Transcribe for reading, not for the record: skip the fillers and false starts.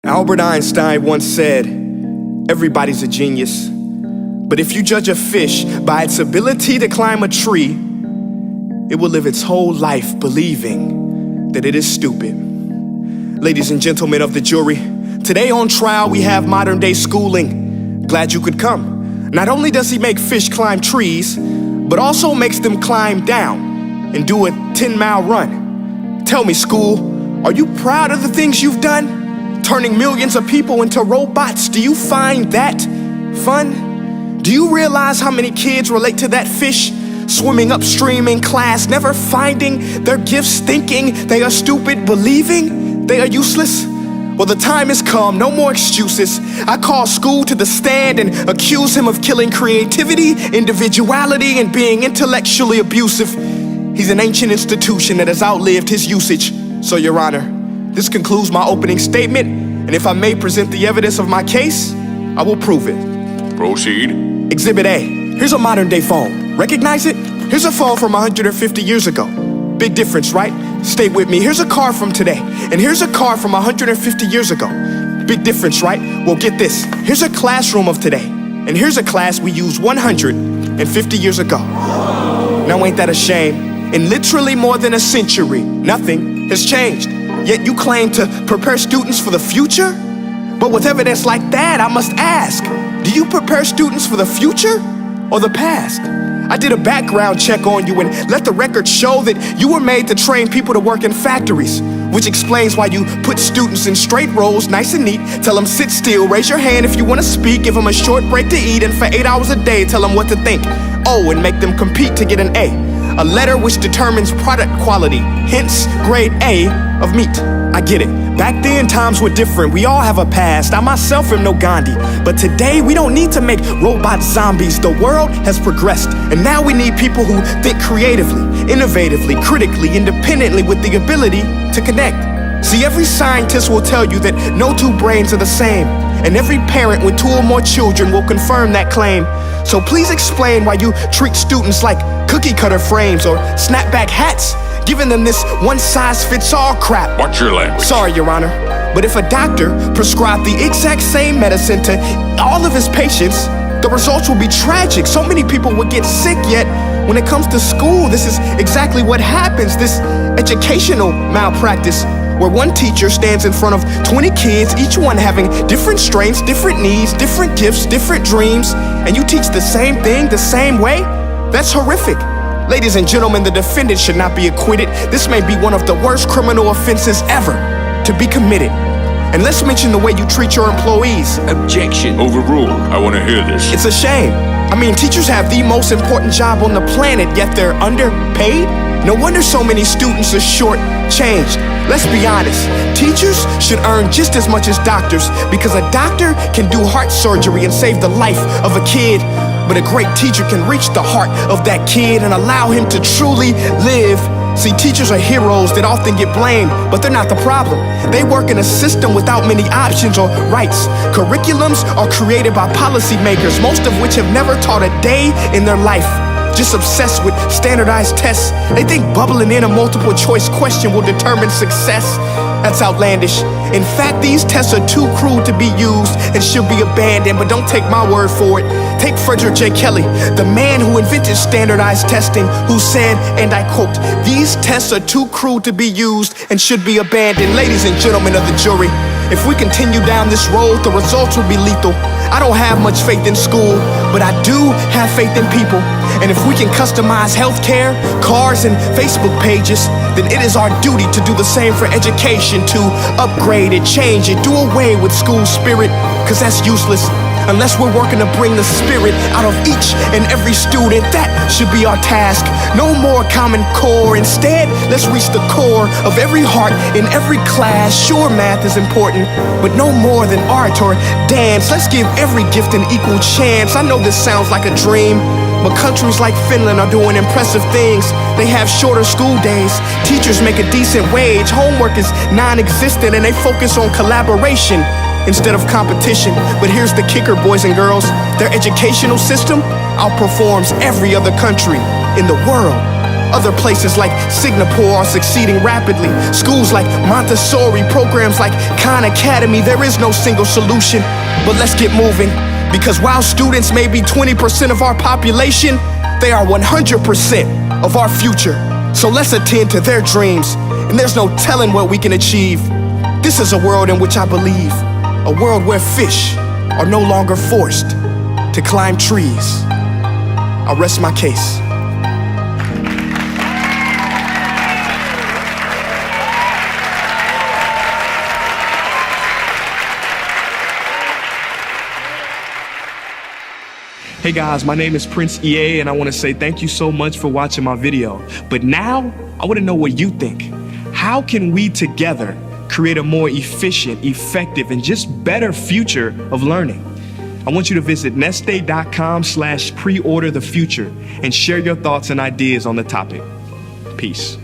Albert Einstein once said, "Everybody's a genius, but if you judge a fish by its ability to climb a tree, it will live its whole life believing that it is stupid." Ladies and gentlemen of the jury, today on trial we have modern day schooling. Glad you could come. Not only does he make fish climb trees, but also makes them climb down and do a 10-mile run. Tell me, school, are you proud of the things you've done? Turning millions of people into robots, do you find that fun? Do you realize how many kids relate to that fish swimming upstream in class, never finding their gifts, thinking they are stupid, believing they are useless? Well, the time has come, no more excuses. I call school to the stand and accuse him of killing creativity, individuality, and being intellectually abusive. He's an ancient institution that has outlived his usage. So, Your Honor, this concludes my opening statement, and if I may present the evidence of my case, I will prove it. Proceed. Exhibit A. Here's a modern day phone. Recognize it? Here's a phone from 150 years ago. Big difference, right? Stay with me. Here's a car from today, and here's a car from 150 years ago. Big difference, right? Well, get this. Here's a classroom of today, and here's a class we used 150 years ago. Now, ain't that a shame? In literally more than a century, nothing has changed. Yet you claim to prepare students for the future? But with evidence like that, I must ask, do you prepare students for the future or the past? I did a background check on you and let the record show that you were made to train people to work in factories, which explains why you put students in straight rows, nice and neat, tell them sit still, raise your hand if you want to speak, give them a short break to eat, and for 8 hours a day, tell them what to think. Oh, and make them compete to get an A letter which determines product quality, hence grade A of meat. I get it. Back then, times were different. We all have a past. I myself am no Gandhi. But today, we don't need to make robot zombies. The world has progressed. And now we need people who think creatively, innovatively, critically, independently, with the ability to connect. See, every scientist will tell you that no two brains are the same. And every parent with 2 or more children will confirm that claim. So please explain why you treat students like cookie cutter frames or snapback hats, giving them this one-size-fits-all crap. Watch your language. Sorry, Your Honor, but if a doctor prescribed the exact same medicine to all of his patients, the results will be tragic. So many people would get sick, yet when it comes to school, this is exactly what happens, this educational malpractice, where one teacher stands in front of 20 kids, each one having different strengths, different needs, different gifts, different dreams, and you teach the same thing the same way? That's horrific. Ladies and gentlemen, the defendant should not be acquitted. This may be one of the worst criminal offenses ever to be committed. And let's mention the way you treat your employees. Objection. Overruled. I want to hear this. It's a shame. I mean, teachers have the most important job on the planet, yet they're underpaid? No wonder so many students are short-changed. Let's be honest, teachers should earn just as much as doctors, because a doctor can do heart surgery and save the life of a kid, but a great teacher can reach the heart of that kid and allow him to truly live. See, teachers are heroes that often get blamed, but they're not the problem. They work in a system without many options or rights. Curriculums are created by policymakers, most of which have never taught a day in their life. Just obsessed with standardized tests. They think bubbling in a multiple choice question will determine success. That's outlandish. In fact, these tests are too cruel to be used and should be abandoned, but don't take my word for it. Take Frederick J. Kelly, the man who invented standardized testing, who said, and I quote, "These tests are too cruel to be used and should be abandoned." Ladies and gentlemen of the jury, if we continue down this road, the results will be lethal. I don't have much faith in school, but I do have faith in people. And if we can customize healthcare, cars, and Facebook pages, then it is our duty to do the same for education, to upgrade it, change it, do away with school spirit, because that's useless. Unless we're working to bring the spirit out of each and every student, that should be our task. No more Common Core. Instead, let's reach the core of every heart in every class. Sure, math is important, but no more than art or dance. Let's give every gift an equal chance. I know this sounds like a dream, but countries like Finland are doing impressive things. They have shorter school days, teachers make a decent wage, homework is non-existent, and they focus on collaboration instead of competition. But here's the kicker, boys and girls. Their educational system outperforms every other country in the world. Other places like Singapore are succeeding rapidly. Schools like Montessori, programs like Khan Academy. There is no single solution, but let's get moving. Because while students may be 20% of our population, they are 100% of our future. So let's attend to their dreams, and there's no telling what we can achieve. This is a world in which I believe, a world where fish are no longer forced to climb trees. I'll rest my case. Hey guys, my name is Prince EA, and I want to say thank you so much for watching my video. But now, I want to know what you think. How can we together create a more efficient, effective, and just better future of learning? I want you to visit nestday.com/preorderthefuture and share your thoughts and ideas on the topic. Peace.